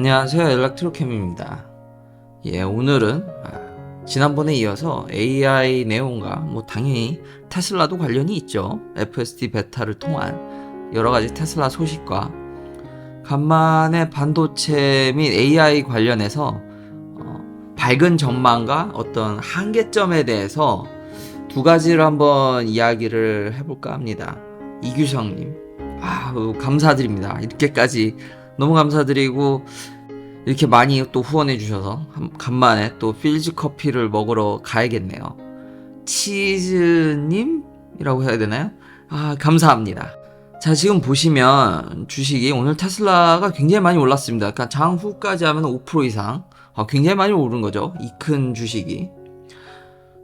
안녕하세요. 엘렉트로캠입니다. 오늘은 지난번에 이어서 AI 내용과 당연히 테슬라도 관련이 있죠. FSD 베타를 통한 여러가지 테슬라 소식과 간만에 반도체 및 AI 관련해서 밝은 전망과 어떤 한계점에 대해서 두 가지를 한번 이야기를 해볼까 합니다. 이규성님, 감사드립니다. 이렇게까지 너무 감사드리고 이렇게 많이 또 후원해 주셔서 간만에 또 필즈 커피를 먹으러 가야겠네요. 치즈님이라고 해야 되나요? 감사합니다. 자, 지금 보시면 주식이 오늘 테슬라가 굉장히 많이 올랐습니다. 그러니까 장후까지 하면 5% 이상 굉장히 많이 오른 거죠. 이 큰 주식이.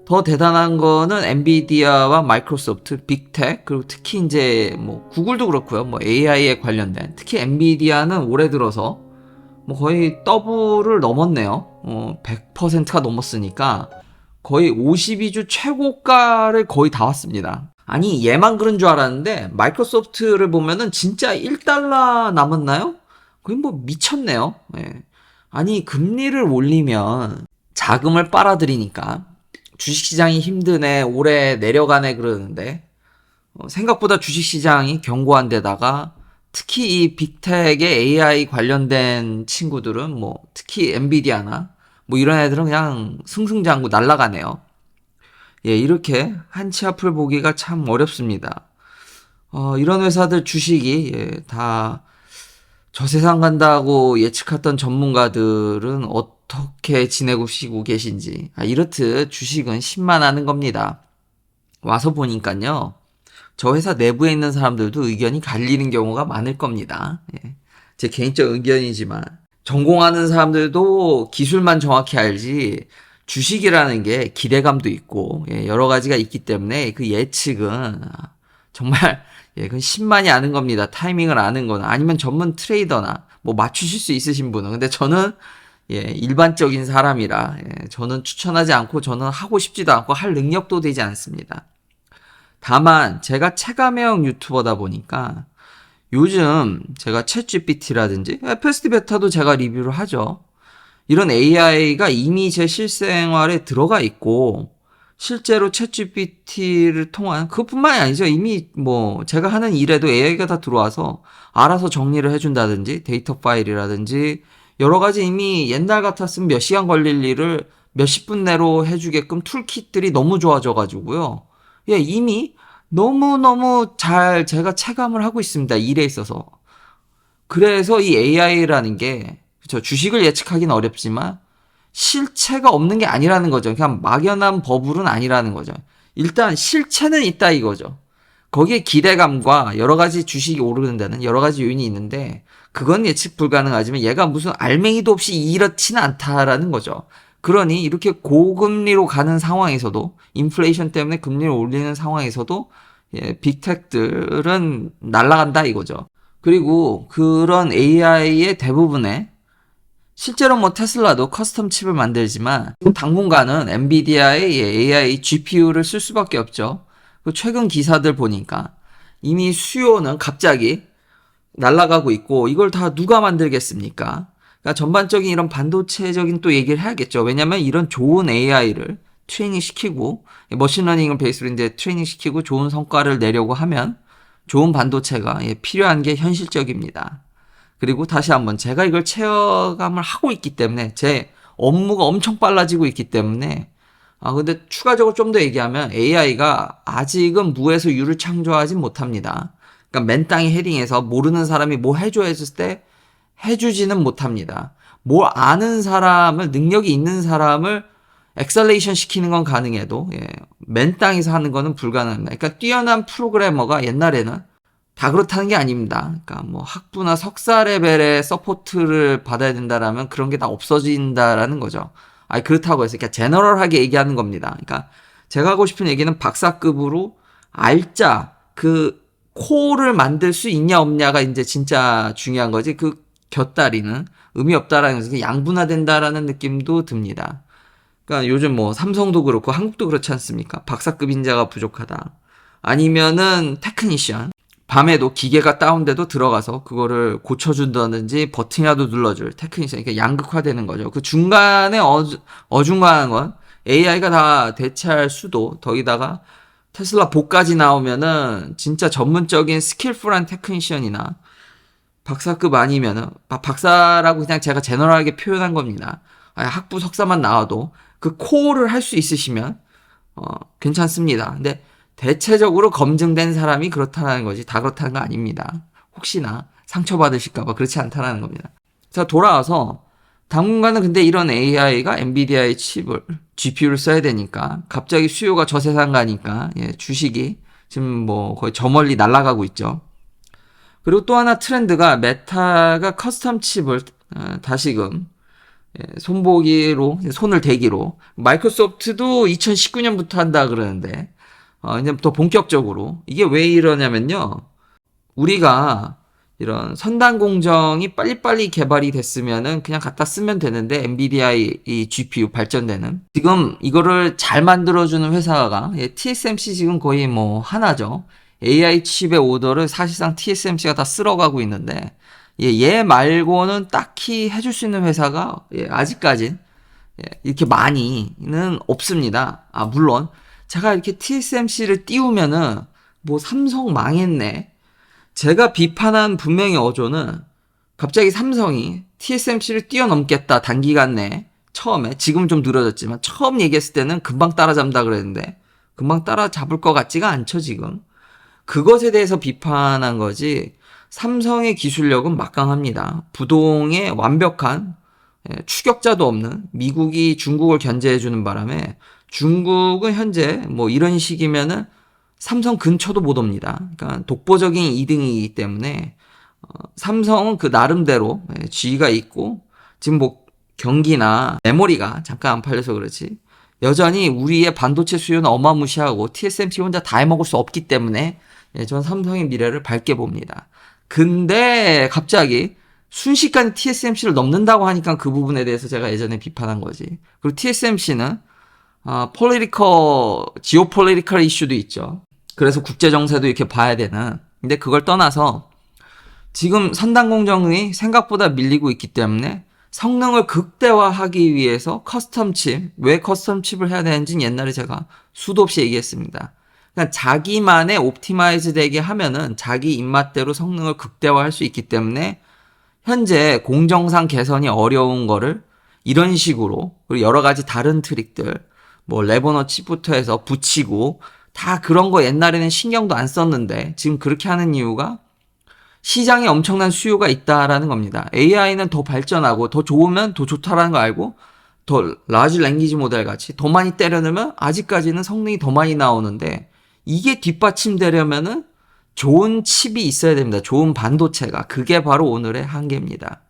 더 대단한 거는 엔비디아와 마이크로소프트, 빅텍, 그리고 특히 이제 구글도 그렇고요. AI에 관련된, 특히 엔비디아는 올해 들어서 거의 더블을 넘었네요. 100%가 넘었으니까 거의 52주 최고가를 거의 다 왔습니다. 아니, 얘만 그런 줄 알았는데 마이크로소프트를 보면은 진짜 1달러 남았나요? 거의 미쳤네요. 아니, 금리를 올리면 자금을 빨아들이니까 주식시장이 힘드네, 올해 내려가네 그러는데 생각보다 주식시장이 견고한 데다가 특히 이 빅텍의 AI 관련된 친구들은 특히 엔비디아나 이런 애들은 그냥 승승장구 날아가네요. 이렇게 한치 앞을 보기가 참 어렵습니다. 이런 회사들 주식이 다 저 세상 간다고 예측했던 전문가들은 어떻게 지내고 계신지 이렇듯 주식은 신만하는 겁니다. 와서 보니까요, 저 회사 내부에 있는 사람들도 의견이 갈리는 경우가 많을 겁니다. 제 개인적 의견이지만 전공하는 사람들도 기술만 정확히 알지 주식이라는 게 기대감도 있고 여러 가지가 있기 때문에 그 예측은 정말 그건 신만이 아는 겁니다. 타이밍을 아는 거나 아니면 전문 트레이더나 맞추실 수 있으신 분은. 근데 저는 일반적인 사람이라 저는 추천하지 않고 저는 하고 싶지도 않고 할 능력도 되지 않습니다. 다만 제가 체감형 유튜버다 보니까 요즘 제가 챗GPT라든지 FSD 베타도 제가 리뷰를 하죠. 이런 AI가 이미 제 실생활에 들어가 있고 실제로 챗GPT를 통한 그것뿐만이 아니죠. 이미 제가 하는 일에도 AI가 다 들어와서 알아서 정리를 해준다든지 데이터 파일이라든지 여러 가지 이미 옛날 같았으면 몇 시간 걸릴 일을 몇십 분 내로 해주게끔 툴킷들이 너무 좋아져가지고요. 이미 너무너무 잘 제가 체감을 하고 있습니다. 일에 있어서. 그래서 이 AI라는 게 주식을 예측하기는 어렵지만 실체가 없는 게 아니라는 거죠. 그냥 막연한 버블은 아니라는 거죠. 일단 실체는 있다 이거죠. 거기에 기대감과 여러 가지 주식이 오르는 데는 여러 가지 요인이 있는데 그건 예측 불가능하지만 얘가 무슨 알맹이도 없이 이렇지는 않다라는 거죠. 그러니 이렇게 고금리로 가는 상황에서도 인플레이션 때문에 금리를 올리는 상황에서도 빅텍들은 날아간다 이거죠. 그리고 그런 AI의 대부분의 실제로 테슬라도 커스텀 칩을 만들지만 당분간은 엔비디아의 AI GPU를 쓸 수밖에 없죠. 최근 기사들 보니까 이미 수요는 갑자기 날아가고 있고 이걸 다 누가 만들겠습니까? 그러니까 전반적인 이런 반도체적인 또 얘기를 해야겠죠. 왜냐면 이런 좋은 AI를 트레이닝 시키고 머신러닝을 베이스로 이제 트레이닝 시키고 좋은 성과를 내려고 하면 좋은 반도체가 필요한 게 현실적입니다. 그리고 다시 한번 제가 이걸 체감을 하고 있기 때문에 제 업무가 엄청 빨라지고 있기 때문에 근데 추가적으로 좀 더 얘기하면 AI가 아직은 무에서 유를 창조하지 못합니다. 그러니까 맨땅에 헤딩해서 모르는 사람이 뭐 해줘 했을 때 해주지는 못합니다. 뭘 아는 사람을, 능력이 있는 사람을 엑셀레이션 시키는 건 가능해도 맨 땅에서 하는 거는 불가능합니다. 그러니까 뛰어난 프로그래머가 옛날에는 다 그렇다는 게 아닙니다. 그러니까 학부나 석사 레벨의 서포트를 받아야 된다라면 그런 게 다 없어진다라는 거죠. 그렇다고 해서 그러니까 제너럴하게 얘기하는 겁니다. 그러니까 제가 하고 싶은 얘기는 박사급으로 알짜 그 코를 만들 수 있냐 없냐가 이제 진짜 중요한 거지. 그 곁다리는 의미 없다라는 것은 양분화된다라는 느낌도 듭니다. 그러니까 요즘 삼성도 그렇고 한국도 그렇지 않습니까? 박사급 인자가 부족하다. 아니면은 테크니션, 밤에도 기계가 다운돼도 들어가서 그거를 고쳐준다든지 버튼이라도 눌러줄 테크니션, 그러니까 양극화되는 거죠. 그 중간에 어중간한 건 AI가 다 대체할 수도, 더기다가 테슬라 보까지 나오면은 진짜 전문적인 스킬풀한 테크니션이나 박사급 아니면은, 박사라고 그냥 제가 제너럴하게 표현한 겁니다. 학부 석사만 나와도 그 코어를 할 수 있으시면 괜찮습니다. 근데 대체적으로 검증된 사람이 그렇다는 거지 다 그렇다는 거 아닙니다. 혹시나 상처받으실까봐 그렇지 않다는 겁니다. 자, 돌아와서 당분간은 근데 이런 AI가 엔비디아의 칩을 GPU를 써야 되니까 갑자기 수요가 저세상 가니까 주식이 지금 뭐 거의 저 멀리 날아가고 있죠. 그리고 또 하나 트렌드가 메타가 커스텀 칩을 다시금 손보기로 손을 대기로, 마이크로소프트도 2019년부터 한다 그러는데 이제 더 본격적으로. 이게 왜 이러냐면요, 우리가 이런 선단 공정이 빨리빨리 개발이 됐으면은 그냥 갖다 쓰면 되는데, 엔비디아의 이 GPU 발전되는, 지금 이거를 잘 만들어주는 회사가 TSMC 지금 거의 뭐 하나죠. AI 칩의 오더를 사실상 TSMC가 다 쓸어가고 있는데, 얘 말고는 딱히 해줄 수 있는 회사가 아직까진 이렇게 많이는 없습니다. 물론 제가 이렇게 TSMC를 띄우면은 뭐 삼성 망했네, 제가 비판한 분명히 어조는 갑자기 삼성이 TSMC를 뛰어넘겠다 단기간 내에, 처음에, 지금 좀 늘어졌지만 처음 얘기했을 때는 금방 따라잡는다 그랬는데 금방 따라잡을 것 같지가 않죠. 지금 그것에 대해서 비판한 거지, 삼성의 기술력은 막강합니다. 부동의 완벽한 추격자도 없는 미국이 중국을 견제해주는 바람에 중국은 현재 뭐 이런 식이면은 삼성 근처도 못 옵니다. 그러니까 독보적인 2등이기 때문에 삼성은 그 나름대로 지위가 있고, 지금 뭐 경기나 메모리가 잠깐 안 팔려서 그렇지 여전히 우리의 반도체 수요는 어마무시하고 TSMC 혼자 다 해먹을 수 없기 때문에 전 삼성의 미래를 밝게 봅니다. 근데 갑자기 순식간에 TSMC를 넘는다고 하니까 그 부분에 대해서 제가 예전에 비판한 거지. 그리고 TSMC는 지오폴리티컬 이슈도 있죠. 그래서 국제정세도 이렇게 봐야 되는. 근데 그걸 떠나서 지금 선단 공정이 생각보다 밀리고 있기 때문에 성능을 극대화하기 위해서 커스텀 칩, 왜 커스텀 칩을 해야 되는지는 옛날에 제가 수도 없이 얘기했습니다. 그러니까 자기만의 옵티마이즈 되게 하면은 자기 입맛대로 성능을 극대화할 수 있기 때문에 현재 공정상 개선이 어려운 거를 이런 식으로, 그리고 여러 가지 다른 트릭들, 뭐 레버너 칩부터 해서 붙이고 다 그런 거 옛날에는 신경도 안 썼는데 지금 그렇게 하는 이유가 시장에 엄청난 수요가 있다라는 겁니다. AI는 더 발전하고 더 좋으면 더 좋다라는 거 알고, 더 라지 랭귀지 모델 같이 더 많이 때려넣으면 아직까지는 성능이 더 많이 나오는데, 이게 뒷받침되려면은 좋은 칩이 있어야 됩니다. 좋은 반도체가. 그게 바로 오늘의 한계입니다.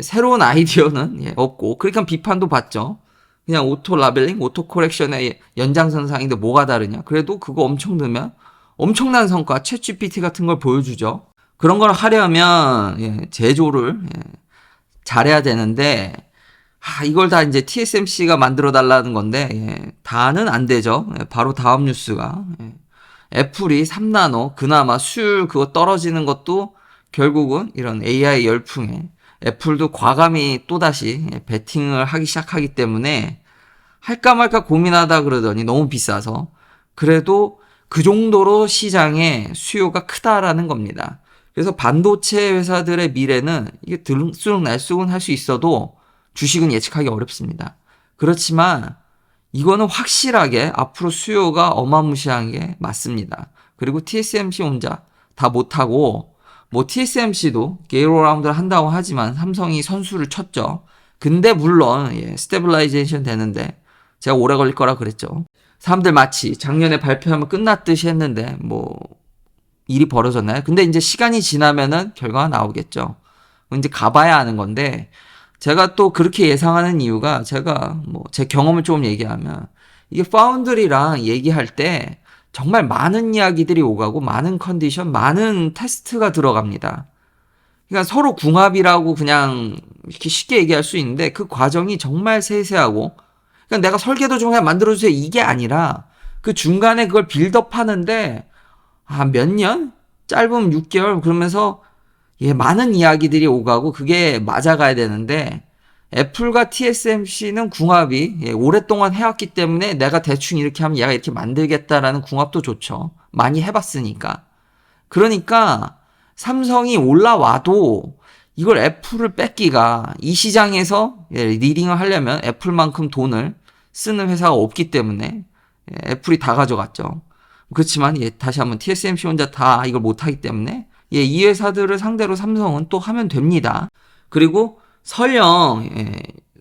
새로운 아이디어는 없고, 그러니까 비판도 받죠. 그냥 오토 라벨링, 오토 코렉션의 연장선상인데 뭐가 다르냐. 그래도 그거 엄청 넣으면 엄청난 성과, 챗 GPT 같은 걸 보여주죠. 그런 걸 하려면 제조를 잘해야 되는데, 이걸 다 이제 TSMC가 만들어 달라는 건데 다는 안 되죠. 바로 다음 뉴스가 애플이 3나노 그나마 수율 그거 떨어지는 것도 결국은 이런 AI 열풍에 애플도 과감히 또다시 베팅을 하기 시작하기 때문에 할까 말까 고민하다 그러더니 너무 비싸서, 그래도 그 정도로 시장에 수요가 크다라는 겁니다. 그래서 반도체 회사들의 미래는 이게 들쑥날쑥은 할 수 있어도 주식은 예측하기 어렵습니다. 그렇지만 이거는 확실하게 앞으로 수요가 어마무시한 게 맞습니다. 그리고 TSMC 혼자 다 못하고, 뭐 TSMC도 게이트라운드를 한다고 하지만 삼성이 선수를 쳤죠. 근데 물론 스테빌라이제이션 되는데 제가 오래 걸릴 거라 그랬죠. 사람들 마치 작년에 발표하면 끝났듯이 했는데 뭐 일이 벌어졌나요? 근데 이제 시간이 지나면은 결과가 나오겠죠. 이제 가봐야 하는 건데, 제가 또 그렇게 예상하는 이유가, 제가 뭐 제 경험을 조금 얘기하면, 이게 파운드리랑 얘기할 때 정말 많은 이야기들이 오가고 많은 컨디션, 많은 테스트가 들어갑니다. 그러니까 서로 궁합이라고 그냥 이렇게 쉽게 얘기할 수 있는데 그 과정이 정말 세세하고, 그러니까 내가 설계도 좀 그냥 만들어주세요 이게 아니라 그 중간에 그걸 빌드업 하는데 몇 년? 짧으면 6개월 그러면서 많은 이야기들이 오가고 그게 맞아가야 되는데 애플과 TSMC는 궁합이 오랫동안 해왔기 때문에 내가 대충 이렇게 하면 얘가 이렇게 만들겠다라는 궁합도 좋죠. 많이 해봤으니까. 그러니까 삼성이 올라와도 이걸 애플을 뺏기가 이 시장에서 리딩을 하려면 애플만큼 돈을 쓰는 회사가 없기 때문에 애플이 다 가져갔죠. 그렇지만 다시 한번 TSMC 혼자 다 이걸 못하기 때문에 이 회사들을 상대로 삼성은 또 하면 됩니다. 그리고 설령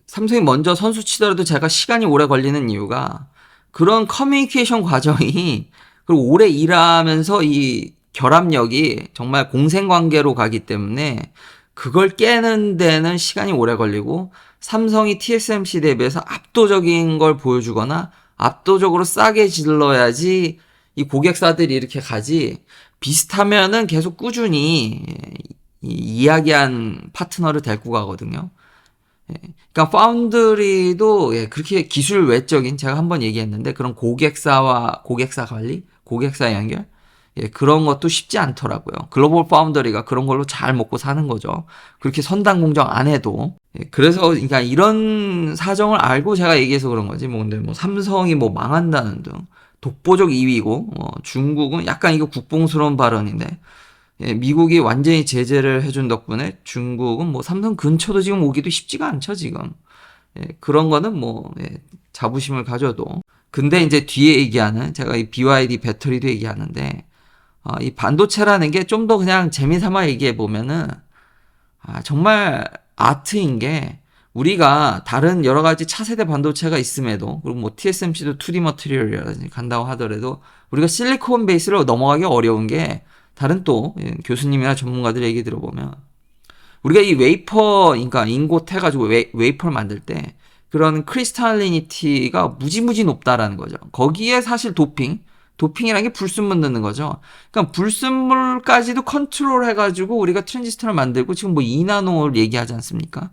삼성이 먼저 선수 치더라도 제가 시간이 오래 걸리는 이유가 그런 커뮤니케이션 과정이 그리고 오래 일하면서 이 결합력이 정말 공생관계로 가기 때문에 그걸 깨는 데는 시간이 오래 걸리고 삼성이 TSMC 대비해서 압도적인 걸 보여주거나 압도적으로 싸게 질러야지 이 고객사들이 이렇게 가지 비슷하면은 계속 꾸준히 이야기한 파트너를 데리고 가거든요. 그러니까 파운드리도 그렇게 기술 외적인 제가 한번 얘기했는데 그런 고객사와 고객사 관리, 고객사 연결 그런 것도 쉽지 않더라고요. 글로벌 파운더리가 그런 걸로 잘 먹고 사는 거죠. 그렇게 선단 공정 안 해도. 그래서 그러니까 이런 사정을 알고 제가 얘기해서 그런 거지. 근데 삼성이 망한다는 등 독보적 2위고 중국은 약간 이거 국뽕스러운 발언인데 미국이 완전히 제재를 해준 덕분에 중국은 삼성 근처도 지금 오기도 쉽지가 않죠, 지금. 그런 거는 자부심을 가져도. 근데 이제 뒤에 얘기하는, 제가 이 BYD 배터리도 얘기하는데, 이 반도체라는 게 좀 더 그냥 재미삼아 얘기해보면은, 정말 아트인 게, 우리가 다른 여러 가지 차세대 반도체가 있음에도, 그리고 TSMC도 2D 머티리얼이라든지 간다고 하더라도, 우리가 실리콘 베이스로 넘어가기 어려운 게, 다른 또 교수님이나 전문가들 얘기 들어보면 우리가 이 웨이퍼 그러니까 인고 해가지고 웨이퍼를 만들 때 그런 크리스탈리니티가 무지무지 높다라는 거죠. 거기에 사실 도핑이라는 게 불순물 넣는 거죠. 그러니까 불순물까지도 컨트롤 해가지고 우리가 트랜지스터를 만들고 지금 2나노를 얘기하지 않습니까?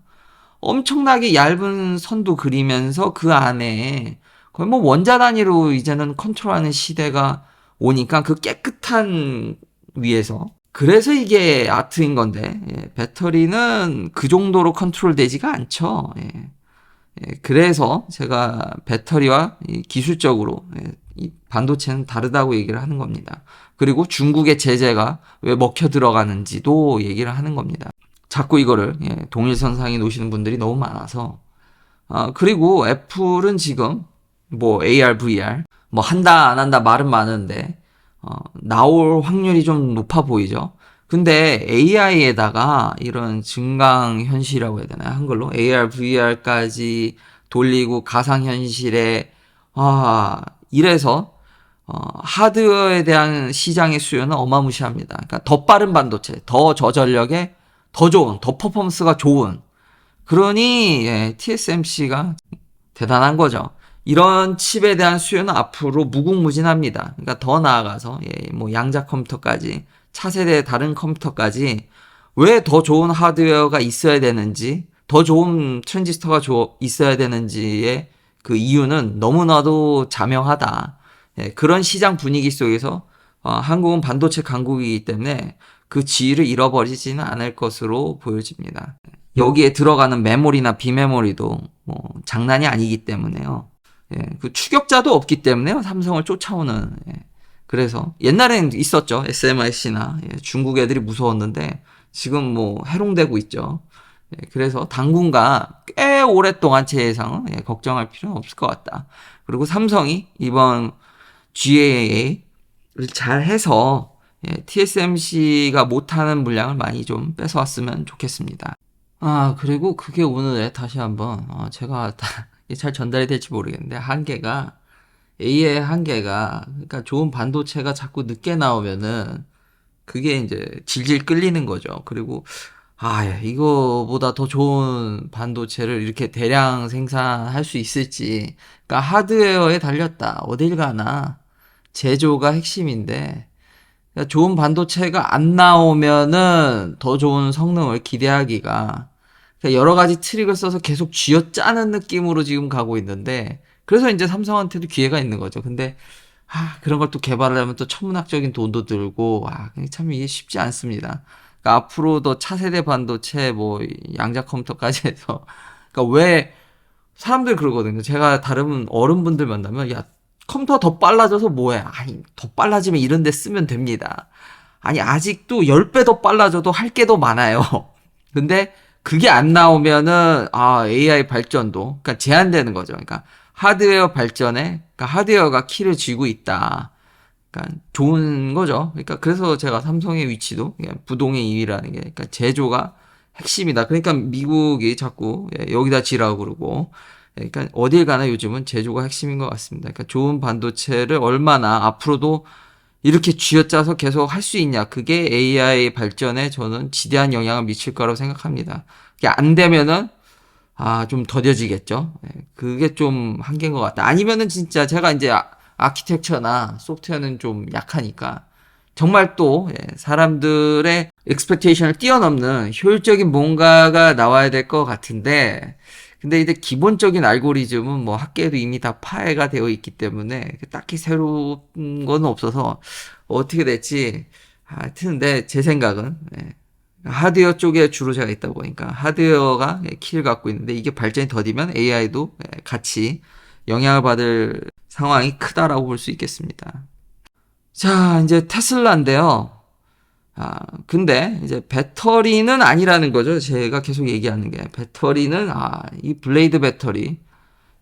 엄청나게 얇은 선도 그리면서 그 안에 거의 원자 단위로 이제는 컨트롤하는 시대가 오니까 그 깨끗한 위에서 그래서 이게 아트인 건데 배터리는 그 정도로 컨트롤 되지가 않죠. 그래서 제가 배터리와 기술적으로 이 반도체는 다르다고 얘기를 하는 겁니다. 그리고 중국의 제재가 왜 먹혀 들어가는지도 얘기를 하는 겁니다. 자꾸 이거를 동일선상에 놓으시는 분들이 너무 많아서 그리고 애플은 지금 AR, VR 한다 안 한다 말은 많은데 나올 확률이 좀 높아 보이죠. 근데 AI에다가 이런 증강현실이라고 해야 되나요? 한글로 AR, VR까지 돌리고 가상현실에 이래서 하드웨어에 대한 시장의 수요는 어마무시합니다. 그러니까 더 빠른 반도체, 더 저전력에 더 좋은, 더 퍼포먼스가 좋은 그러니 TSMC가 대단한 거죠. 이런 칩에 대한 수요는 앞으로 무궁무진합니다. 그러니까 더 나아가서 양자 컴퓨터까지 차세대 다른 컴퓨터까지 왜 더 좋은 하드웨어가 있어야 되는지 더 좋은 트랜지스터가 있어야 되는지의 그 이유는 너무나도 자명하다. 그런 시장 분위기 속에서 한국은 반도체 강국이기 때문에 그 지위를 잃어버리지는 않을 것으로 보여집니다. 여기에 들어가는 메모리나 비메모리도 장난이 아니기 때문에요. 그 추격자도 없기 때문에요. 삼성을 쫓아오는. 그래서 옛날에는 있었죠. SMIC나 중국 애들이 무서웠는데 지금 해롱되고 있죠. 그래서 당분간 꽤 오랫동안 제 예상은 걱정할 필요는 없을 것 같다. 그리고 삼성이 이번 GAA를 잘 해서 TSMC가 못하는 물량을 많이 좀 뺏어왔으면 좋겠습니다. 그리고 그게 오늘에 다시 한번 제가 잘 전달이 될지 모르겠는데 A의 한계가 그러니까 좋은 반도체가 자꾸 늦게 나오면은 그게 이제 질질 끌리는 거죠. 그리고 이거보다 더 좋은 반도체를 이렇게 대량 생산할 수 있을지. 그러니까 하드웨어에 달렸다. 어딜 가나 제조가 핵심인데 그러니까 좋은 반도체가 안 나오면은 더 좋은 성능을 기대하기가 그러니까 여러 가지 트릭을 써서 계속 쥐어짜는 느낌으로 지금 가고 있는데 그래서 이제 삼성한테도 기회가 있는 거죠. 근데 그런 걸 또 개발하려면 또 천문학적인 돈도 들고, 참 이게 쉽지 않습니다. 그러니까 앞으로도 차세대 반도체, 뭐, 양자 컴퓨터까지 해서. 그러니까 왜, 사람들 그러거든요. 제가 다른 어른분들 만나면, 야, 컴퓨터 더 빨라져서 뭐해? 아니, 더 빨라지면 이런 데 쓰면 됩니다. 아니, 아직도 10배 더 빨라져도 할 게 더 많아요. 근데 그게 안 나오면은, AI 발전도, 그러니까 제한되는 거죠. 그러니까 하드웨어 발전에, 그러니까 하드웨어가 키를 쥐고 있다. 그러니까 좋은 거죠. 그러니까 그래서 제가 삼성의 위치도 부동의 2위라는 게, 그러니까 제조가 핵심이다. 그러니까 미국이 자꾸 여기다 지라고 그러고, 그러니까 어딜 가나 요즘은 제조가 핵심인 것 같습니다. 그러니까 좋은 반도체를 얼마나 앞으로도 이렇게 쥐어짜서 계속 할 수 있냐. 그게 AI 발전에 저는 지대한 영향을 미칠 거라고 생각합니다. 그게 안 되면은, 좀 더뎌지겠죠. 그게 좀 한계인 것 같다. 아니면은 진짜 제가 이제 아키텍처나 소프트웨어는 좀 약하니까 정말 또 사람들의 expectation을 뛰어넘는 효율적인 뭔가가 나와야 될 것 같은데, 근데 이제 기본적인 알고리즘은 뭐 학계에도 이미 다 파해가 되어 있기 때문에 딱히 새로운 건 없어서 어떻게 될지. 하여튼 근데 제 생각은 하드웨어 쪽에 주로 제가 있다 보니까 하드웨어가 키를 갖고 있는데, 이게 발전이 더디면 AI도 같이 영향을 받을 상황이 크다라고 볼 수 있겠습니다. 자, 이제 테슬라인데요. 근데 이제 배터리는 아니라는 거죠. 제가 계속 얘기하는 게. 배터리는, 이 블레이드 배터리.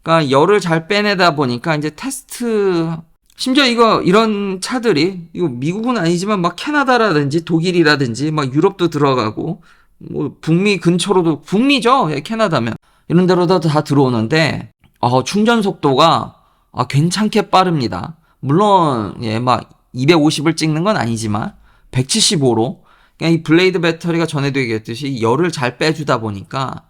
그러니까 열을 잘 빼내다 보니까 이제 테스트, 심지어 이런 차들이, 이거 미국은 아니지만 막 캐나다라든지 독일이라든지 막 유럽도 들어가고, 뭐 북미 근처로도, 북미죠? 캐나다면. 이런 데로도 다 들어오는데, 충전 속도가 괜찮게 빠릅니다. 물론 막 250을 찍는 건 아니지만 175로, 그냥 이 블레이드 배터리가 전에도 얘기했듯이 열을 잘 빼주다 보니까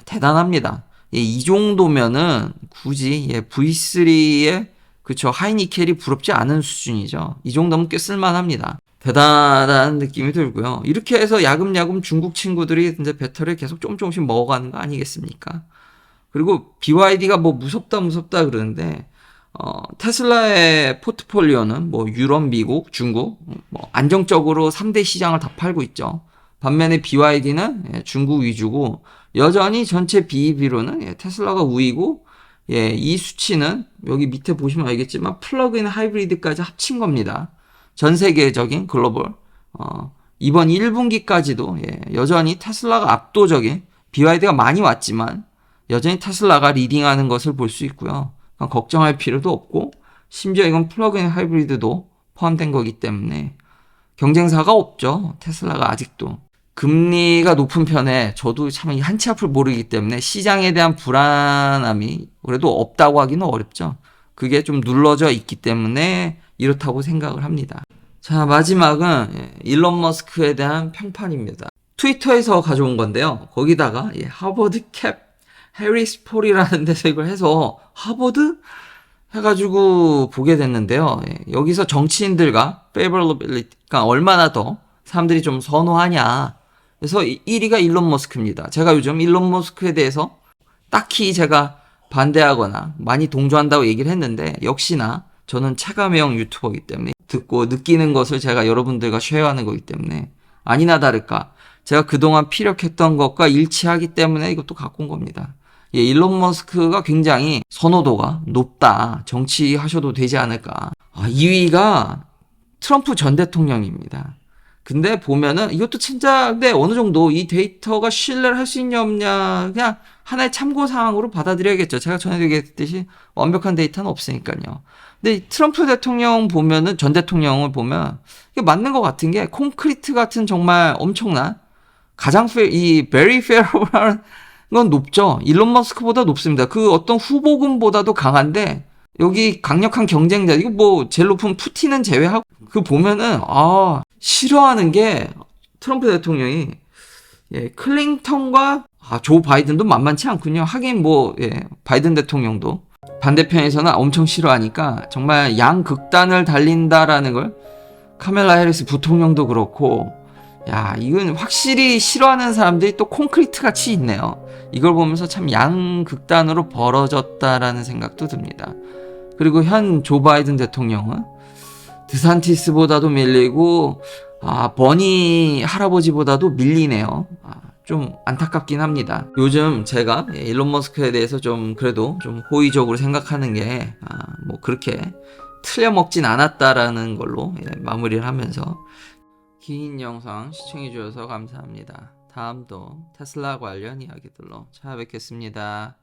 대단합니다. 이 정도면은 굳이 V3의 그쵸 하이니켈이 부럽지 않은 수준이죠. 이 정도면 꽤 쓸만합니다. 대단한 느낌이 들고요. 이렇게 해서 야금야금 중국 친구들이 이제 배터리를 계속 조금씩 먹어가는 거 아니겠습니까? 그리고 BYD가 뭐 무섭다 그러는데, 테슬라의 포트폴리오는 뭐 유럽, 미국, 중국, 뭐 안정적으로 3대 시장을 다 팔고 있죠. 반면에 BYD는 중국 위주고, 여전히 전체 BEV로는 테슬라가 우위고, 이 수치는 여기 밑에 보시면 알겠지만 플러그인 하이브리드까지 합친 겁니다. 전 세계적인 글로벌, 이번 1분기까지도 여전히 테슬라가 압도적인, BYD가 많이 왔지만 여전히 테슬라가 리딩하는 것을 볼 수 있고요. 걱정할 필요도 없고, 심지어 이건 플러그인 하이브리드도 포함된 거기 때문에 경쟁사가 없죠. 테슬라가 아직도. 금리가 높은 편에 저도 참 한치 앞을 모르기 때문에 시장에 대한 불안함이 그래도 없다고 하기는 어렵죠. 그게 좀 눌러져 있기 때문에 이렇다고 생각을 합니다. 자, 마지막은 일론 머스크에 대한 평판입니다. 트위터에서 가져온 건데요. 거기다가 하버드 캡 해리스 폴이라는 데서 이걸 해서 하버드? 해가지고 보게 됐는데요. 여기서 정치인들과 favorability가 얼마나 더 사람들이 좀 선호하냐. 그래서 1위가 일론 머스크입니다. 제가 요즘 일론 머스크에 대해서 딱히 제가 반대하거나 많이 동조한다고 얘기를 했는데, 역시나 저는 체감형 유튜버이기 때문에 듣고 느끼는 것을 제가 여러분들과 쉐어하는 거기 때문에 아니나 다를까 제가 그동안 피력했던 것과 일치하기 때문에 이것도 갖고 온 겁니다. 일론 머스크가 굉장히 선호도가 높다. 정치하셔도 되지 않을까. 2위가 트럼프 전 대통령입니다. 근데 보면은 이것도 진짜 근데 어느 정도 이 데이터가 신뢰를 할 수 있냐 없냐 그냥 하나의 참고 사항으로 받아들여야겠죠. 제가 전에 얘기했듯이 완벽한 데이터는 없으니까요. 근데 트럼프 대통령 보면은 전 대통령을 보면 이게 맞는 것 같은 게 콘크리트 같은 정말 엄청난 가장 이 베리 페어라는 건 높죠. 일론 머스크보다 높습니다. 그 어떤 후보군보다도 강한데 여기 강력한 경쟁자 이거 뭐 제일 높은 푸틴은 제외하고 그 보면은 싫어하는 게 트럼프 대통령이 클린턴과 조 바이든도 만만치 않군요. 하긴 뭐 바이든 대통령도 반대편에서는 엄청 싫어하니까 정말 양극단을 달린다라는 걸 카멜라 해리스 부통령도 그렇고 이건 확실히 싫어하는 사람들이 또 콘크리트 같이 있네요. 이걸 보면서 참 양극단으로 벌어졌다라는 생각도 듭니다. 그리고 현 조 바이든 대통령은 드산티스보다도 밀리고 버니 할아버지보다도 밀리네요. 좀 안타깝긴 합니다. 요즘 제가 일론 머스크에 대해서 좀 그래도 좀 호의적으로 생각하는 게 뭐 그렇게 틀려먹진 않았다라는 걸로 마무리를 하면서 긴 영상 시청해 주셔서 감사합니다. 다음도 테슬라 관련 이야기들로 찾아뵙겠습니다.